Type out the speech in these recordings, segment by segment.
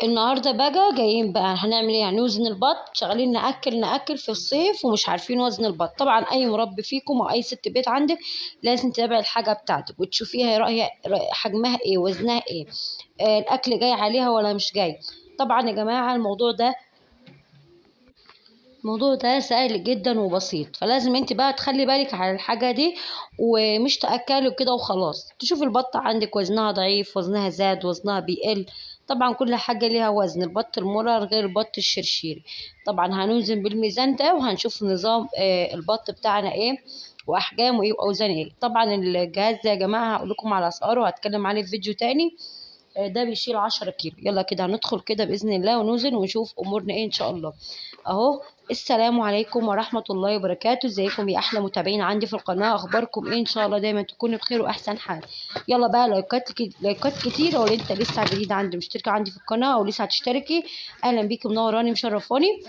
النهارده بقى جايين بقى هنعمل ايه؟ هنوزن البط. شغالين ناكل في الصيف ومش عارفين وزن البط. طبعا اي مربي فيكم او اي ست بيت عندك لازم تتابع الحاجه بتاعتك وتشوفيها حجمها ايه، وزنها ايه، الاكل جاي عليها ولا مش جاي. طبعا يا جماعه الموضوع ده سهل جدا وبسيط، فلازم انت بقى تخلي بالك على الحاجة دي، ومش تأكلي كده وخلاص. تشوف البطة عندك وزنها ضعيف، وزنها زاد، وزنها بيقل. طبعا كل حاجة ليها وزن. البط المرر غير البط الشرشيري. طبعا هنوزن بالميزان ده وهنشوف نظام البط بتاعنا ايه، واحجامه ايه، واوزان ايه. طبعا الجهاز ده يا جماعة هقول لكم على اسعاره وهتكلم عليه في فيديو تاني. ده بيشيل 10 كيلو. يلا كده هندخل كده بإذن الله ونوزن ونشوف أمورنا إيه إن شاء الله. أهو. السلام عليكم ورحمة الله وبركاته. ازيكم يا أحلى متابعين عندي في القناة؟ أخباركم إيه؟ إن شاء الله دايما تكونوا بخير وأحسن حال. يلا بقى لايكات كتير. لو أنت لسه جديد عندي مشتركة عندي في القناة أو لسه هتشتركي، أهلا بيكي، منوراني مشرفاني.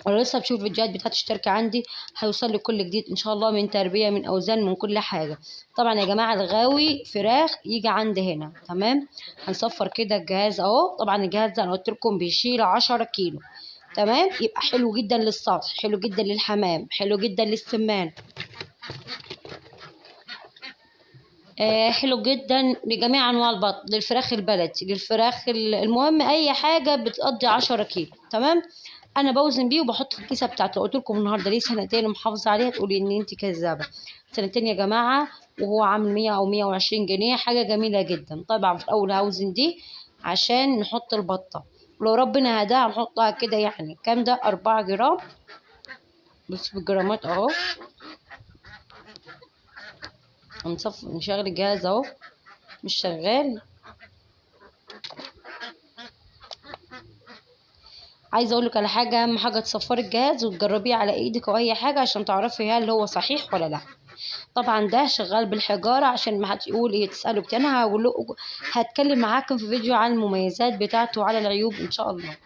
ولو لسه بتشوف الفيديوهات بتاعت الشركة عندي هيوصل لك كل جديد ان شاء الله، من تربية، من اوزان، من كل حاجة. طبعا يا جماعة الغاوي فراخ يجي عندي هنا. تمام. هنصفر كده الجهاز اهو. طبعا الجهاز ده انا قلت لكم بيشيل 10 كيلو. تمام. يبقى حلو جدا للسطح، حلو جدا للحمام، حلو جدا للسمان، حلو جدا لجميع انواع البط، للفراخ البلدي، للفراخ المهم اي حاجه بتقضي 10 كيلو. تمام. انا بوزن بيه وبحط في الكيسه بتاعته. قلت لكم النهارده ليه سنتين محافظه عليها، تقولي ان انت كذابه. سنتين يا جماعه، وهو عامل 100 او 120 جنيه، حاجه جميله جدا. طبعا في الاول هوزن دي عشان نحط البطه، ولو ربنا هداها هنحطها كده. يعني كام ده؟ 4 جرام. بص في الجرامات اهو. نشغل الجهاز اهو. مش شغال. عايزه اقول لك على حاجه، اهم حاجه تصفري الجهاز وتجربيه على ايدك او اي حاجه عشان تعرفي هل هو صحيح ولا لا. طبعا ده شغال بالحجاره عشان ما حد يقول ايه تساله كتير. انا هتكلم معاكم في فيديو عن المميزات بتاعته وعلى العيوب ان شاء الله.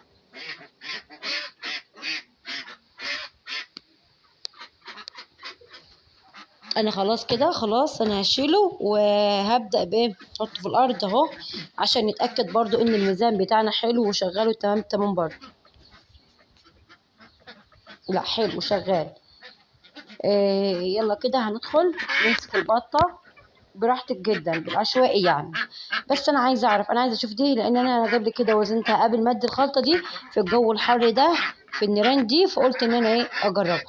انا خلاص كده، خلاص انا هشيله وهبدا بايه، احطه في الارض اهو عشان نتاكد برضو ان الميزان بتاعنا حلو وشغال تمام تمام برضو. لا حلو شغال. يلا كده هندخل نمسك البطه براحتك جدا، بالعشوائي يعني. بس انا عايزه اعرف، انا عايزه اشوف دي، لان انا قبل كده وزنتها قبل ما ادي الخلطه دي في الجو الحر ده، في النيران دي، فقلت ان انا ايه اجربها.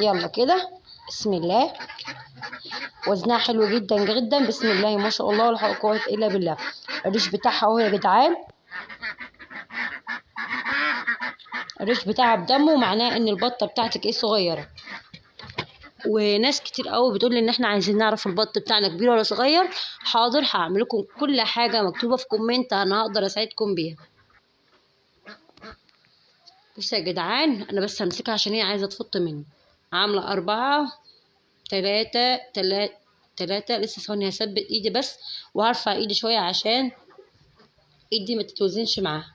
يلا كده. بسم الله. وزنها حلو جدا جدا. بسم الله ما شاء الله، ولا قوه الا بالله. الريش بتاعها اهو يا جدعان. الريش بتاعها بدمه، معناه ان البطه بتاعتك ايه، صغيره. وناس كتير قوي بتقول ان احنا عايزين نعرف البط بتاعنا كبير ولا صغير. حاضر، هعمل لكم كل حاجه مكتوبه في كومنت انا هقدر اساعدكم بيها. بصوا يا جدعان، انا بس همسكها عشان هي عايزه تفط مني. عامله 4 3 3 3. لسه ثواني هثبت ايدي بس، وهرفع ايدي شويه عشان ايدي ما تتوزنش معاها.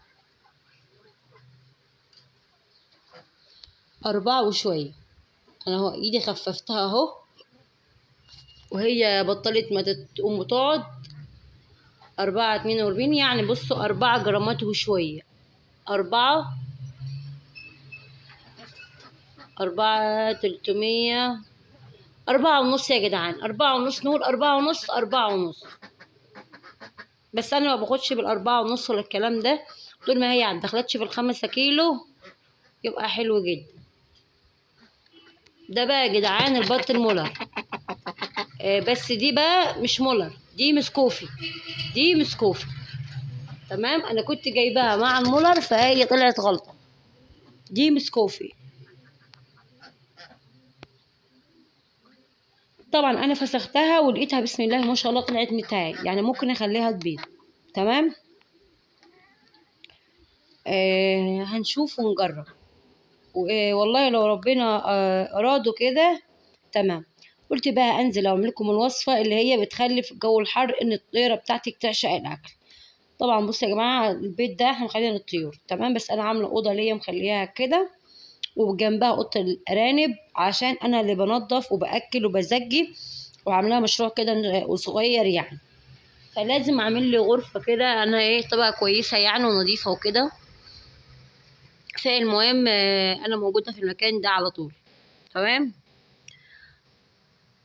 4 وشويه. انا اهو ايدي خففتها اهو، وهي بطلت ما تقوم وتقعد. 4 42. يعني بصوا 4 جرامات وشويه. 4 300. 4 ونص يا جدعان. 4 ونص. نقول 4 ونص. 4 ونص. بس انا ما باخدش بال4 ونص ولا الكلام ده. طول ما هي مدخلتش في ال5 كيلو يبقى حلو جدا. ده بقى يا جدعان البط المولر. بس دي بقى مش مولر، دي مسكوفي. دي مسكوفي. تمام. انا كنت جايباها مع المولر فهي طلعت غلطه. دي مسكوفي. طبعا انا فسختها ولقيتها بسم الله ما شاء الله طلعت متاعي، يعني ممكن اخليها تبيض. تمام. هنشوف ونجرب. والله لو ربنا أراده كده. تمام. قلت بقى أنزل أعمل لكم الوصفة اللي هي بتخلي في الجو الحر إن الطيرة بتاعتك تعشق الأكل. طبعا بصوا يا جماعة، البيت ده احنا مخلينا للطيور. تمام. بس أنا عاملة أوضة ليا مخليها كده، وجنبها أوضة الأرانب عشان أنا اللي بنظف وبأكل وبزجي، وعاملاها مشروع كده صغير يعني. فلازم اعمل لي غرفه كده، انا ايه طبقه كويسه يعني ونظيفه وكده. فالمهم انا موجوده في المكان ده على طول. تمام.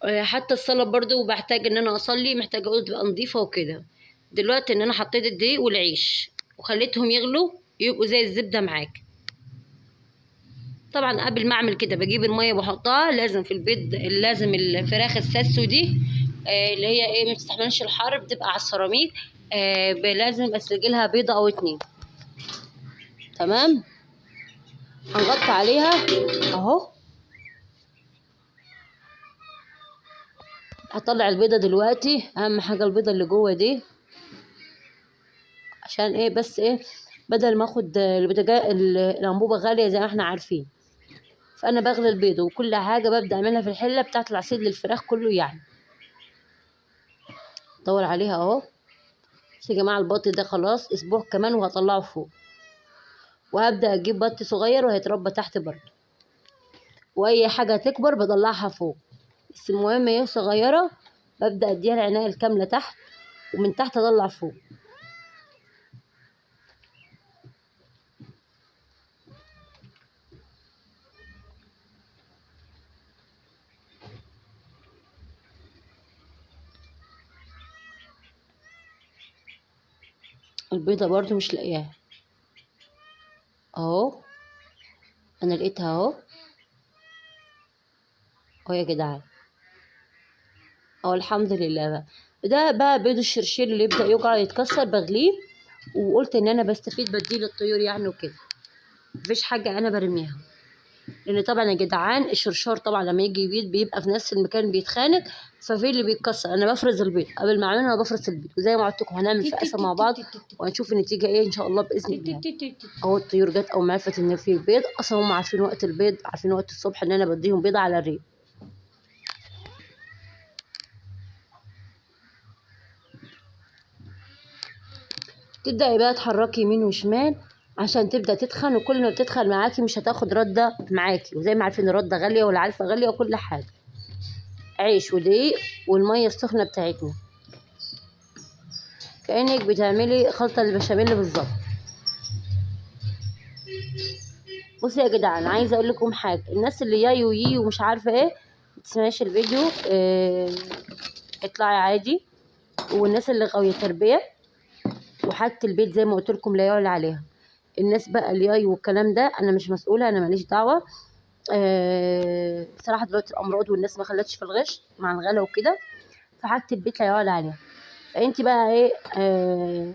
حتى الصلاة برضو بحتاج ان انا اصلي، محتاجة اوضة تبقى نظيفة وكده. دلوقتي ان انا حطيت الدقيق والعيش وخليتهم يغلوا يبقوا زي الزبدة معاك. طبعا قبل ما اعمل كده بجيب المية بحطها، لازم في البيض لازم الفراخ الساسو دي اللي هي ايه ما بتستحملش الحر، بتبقى على السيراميك. لازم اسلق لها بيضة او اتنين. تمام. هنغطي عليها اهو. هطلع البيضة دلوقتي، اهم حاجة البيضة اللي جوه دي، عشان ايه بس ايه بدل ما اخد الانبوبه غاليه زي ما احنا عارفين. فانا بغلي البيض وكل حاجه ببدا اعملها في الحله بتاعه العصير للفراخ كله يعني. دور عليها اهو. بس يا جماعه البط ده خلاص اسبوع كمان وهطلعه فوق، وهبدا اجيب بط صغير وهيتربى تحت برضه، واي حاجه تكبر بطلعها فوق. بس المهم هي صغيره ببدا اديها العنايه الكامله تحت، ومن تحت اطلع فوق. البيضه برضه مش لاقياها اهو. انا لقيتها اهو. اهو يا جدعان. اه الحمد لله بقى. ده بقى بيض الشرشير اللي يبدأ يقع يتكسر بغليه، وقلت ان انا بستفيد بديه للطيور يعني وكده. مفيش حاجة انا برميها، لان طبعا يا جدعان الشرشار طبعا لما يجي يبيض بيبقى في نفس المكان بيتخانق، ففي اللي بيتكسر. انا بفرز البيض قبل ما اعمله، انا بفرز البيض وزي ما قلت لكم هنعمل فقاسة مع بعض وهنشوف النتيجة ايه ان شاء الله باذن الله. اهو الطيور جت او ما عرفت ان في بيض، اصلا هم عارفين وقت البيض، عارفين وقت الصبح ان انا بديهم بيض على الريق. تبدأي بقى تحركي يمين وشمال عشان تبدأ تتخن، وكل ما بتتخن معاكي مش هتاخد ردة معاكي، وزي ما عارفين الردة غالية والعلفة غالية وكل حاجة. عيش ودقيق والمية السخنة بتاعتنا، كأنك بتعملي خلطة البشاميل بالظبط. بصي يا جدعان عايزة اقول لكم حاجة، الناس اللي ياي ويي ومش عارفة ايه متسمعيش الفيديو اطلعي عادي. والناس اللي غاوية تربية وحاجة البيت زي ما قلت لكم لا يعلى عليها. الناس بقى الياي والكلام ده انا مش مسؤولة، انا ماليش دعوة. بصراحة دلوقتي الأمراض والناس ما خلتش في الغش مع الغلا وكده، فحاجة البيت لا يعلى عليها. فانت بقى ايه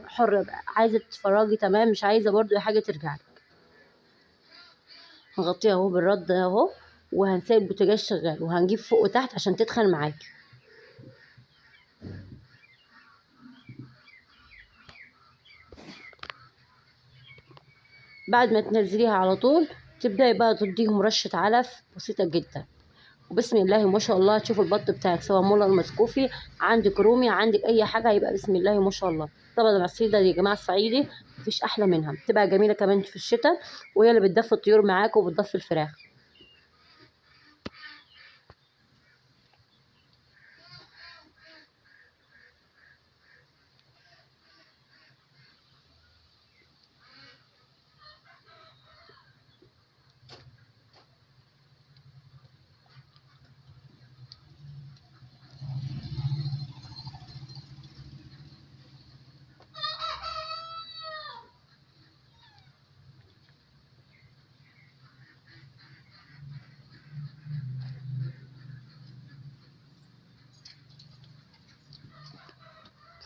حرة بقى، عايزة تتفرجي تمام، مش عايزة برضو اي حاجة ترجعلك. هنغطيها اهو بالرد اهو، وهنسيب البوتاجاز شغال وهنجيب فوق وتحت عشان تتخن معاكي. بعد ما تنزليها على طول تبدأي بقى تديهم رشة علف بسيطة جدا، وبسم الله ما شاء الله تشوفوا البط بتاعك سواء مولر مسكوفي عندك رومي عندك اي حاجه هيبقى بسم الله ما شاء الله. طبعا العصير ده يا جماعه الصعيدي مفيش احلى منها، بتبقى جميله كمان في الشتاء، وهي اللي بتدفي الطيور معاك وبتدفي الفراخ.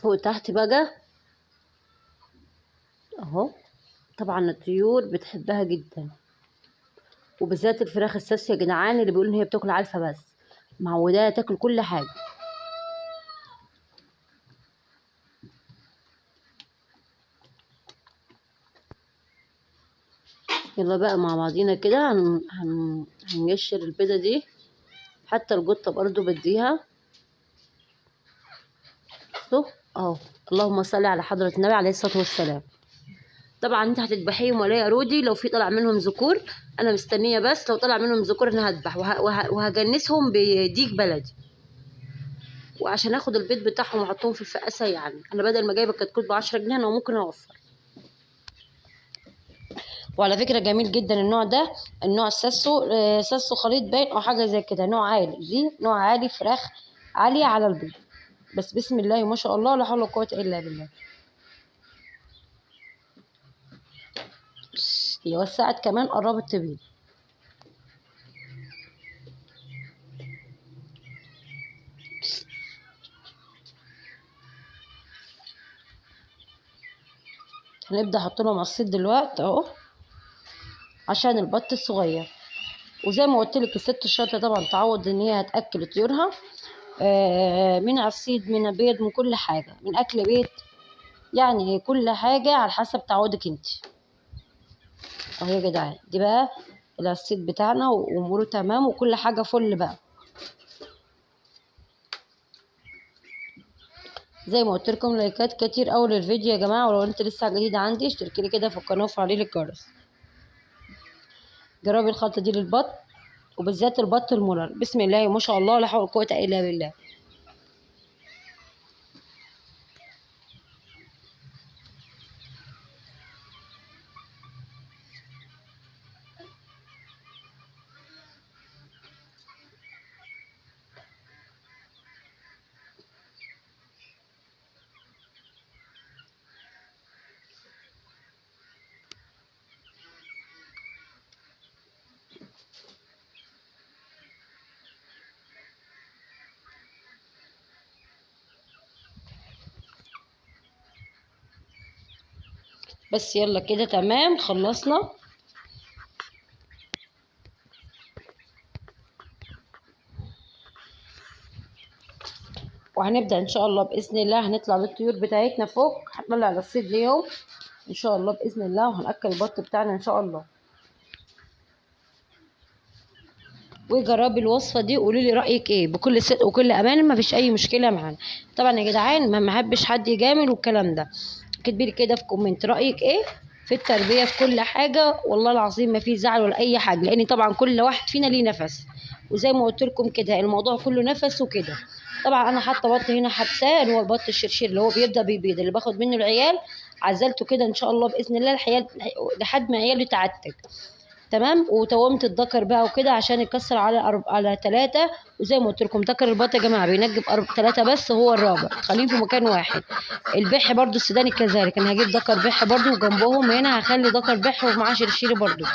فوق تحت بقى اهو. طبعا الطيور بتحبها جدا، وبالذات الفراخ الساسيه يا جدعان اللي بيقولوا ان هي بتاكل علفه بس، معوداها تاكل كل حاجه. يلا بقى مع بعضينا كده هنقشر البيضه دي، حتى القطه برضو بديها اهو. اللهم صل على حضره النبي عليه الصلاه والسلام. طبعا انت هتذبحيهم ولا يا رودي؟ لو في طلع منهم ذكور انا مستنيه، بس لو طلع منهم ذكور انا هذبح وهجنسهم بديك بلدي. وعشان اخد البيض بتاعهم واحطهم في الفقاسه. يعني انا بدل ما جايبه كتكوت ب10 جنيه انا ممكن اوفر. وعلى فكره جميل جدا النوع ده، النوع ساسو، ساسو خليط باين او حاجه زي كده، نوع عالي، دي نوع عالي، فراخ عاليه على البيض. بس بسم الله ما شاء الله لا حول ولا قوه الا بالله. هي وسعت كمان قربت تبيض. هنبدا احط لهم عصير دلوقتي اهو عشان البط الصغير. وزي ما قلت لك الست الشاطره طبعا تعود ان هي هتاكل طيورها من عصيد، من بيض، من كل حاجه، من اكل بيت، يعني كل حاجه على حسب تعودك انت. اهو يا جدعان دي بقى العصيد بتاعنا واموره تمام وكل حاجه فل بقى. زي ما قلت لكم لايكات كتير اول الفيديو يا جماعه، ولو انت لسه جديده عندي اشتركي لي كده في القناه وفعلي لي الجرس. جربي الخلطه دي للبط وبالذات البط المولر، بسم الله ما شاء الله لا حول ولا قوه الا بالله. بس يلا كده تمام خلصنا. وهنبدأ ان شاء الله بإذن الله هنطلع بالطيور بتاعتنا فوق، هنطلع الصيد ليهم ان شاء الله بإذن الله، وهنأكل البط بتاعنا ان شاء الله. وجربي الوصفة دي وقولي لي رأيك ايه بكل صدق وكل امان، ما فيش اي مشكلة معانا. طبعا يا جدعان ما بحبش حد يجامل والكلام ده. اكتبي لي كده في كومنت رأيك ايه في التربية في كل حاجة، والله العظيم ما في زعل ولا اي حاجة، لان طبعا كل واحد فينا ليه نفس. وزي ما قلت لكم كده الموضوع كله نفس وكده. طبعا انا حاطه بط هنا حبساه اللي هو البط الشرشير اللي هو بيبدا بيبيض، اللي باخد منه العيال. عزلته كده ان شاء الله باذن الله الحياه لحد ما عياله تعتك تمام. وتومت الذكر بقى وكده عشان يكسر على 3. وزي ما قلت لكم ذكر البط يا جماعه بينجب 3 بس، هو الرابع خليه في مكان واحد. البح برضو السوداني كذلك، انا هجيب ذكر بح برضو وجنبهم هنا هخلي ذكر بح ومعاه شرشيري برضو.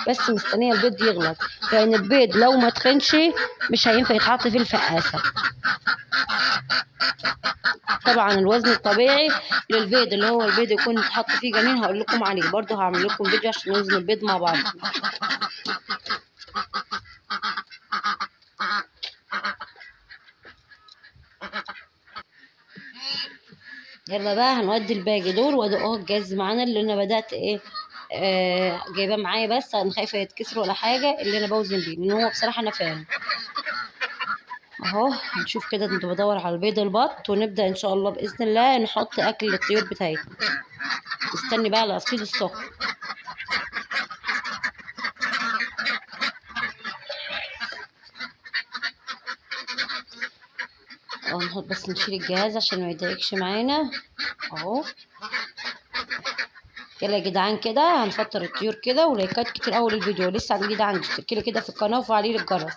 بس مستنيه البيض يغلط، لان البيض لو ما تخنش مش هينفع يتحط في الفقاسه. طبعا الوزن الطبيعي للبيض اللي هو البيض يكون يتحط فيه جنين هقول لكم عليه برضو، هعمل لكم فيديو عشان نوزن البيض مع بعض. يلا بقى هنودي الباقي دول، وادي اهو الجاز معانا اللي انا بدات ايه جايباه معايا، بس انا خايفه يتكسر ولا حاجه اللي انا بوزن بيه، لان هو بصراحه انا فاهم. اهو هنشوف كده، انت بدور على البيض البط ونبدا ان شاء الله باذن الله نحط اكل للطيور بتاعتنا. استني بقى على الصيد السخن. اهو نحط بس نشيل الجهاز عشان ما يضايقش معانا اهو. يلا يا جدعان كده هنفطر الطيور كده، ولايكات كتير اول الفيديو، لسه جديده عندي اشتركي لي كده في القناه وفعلي لي الجرس.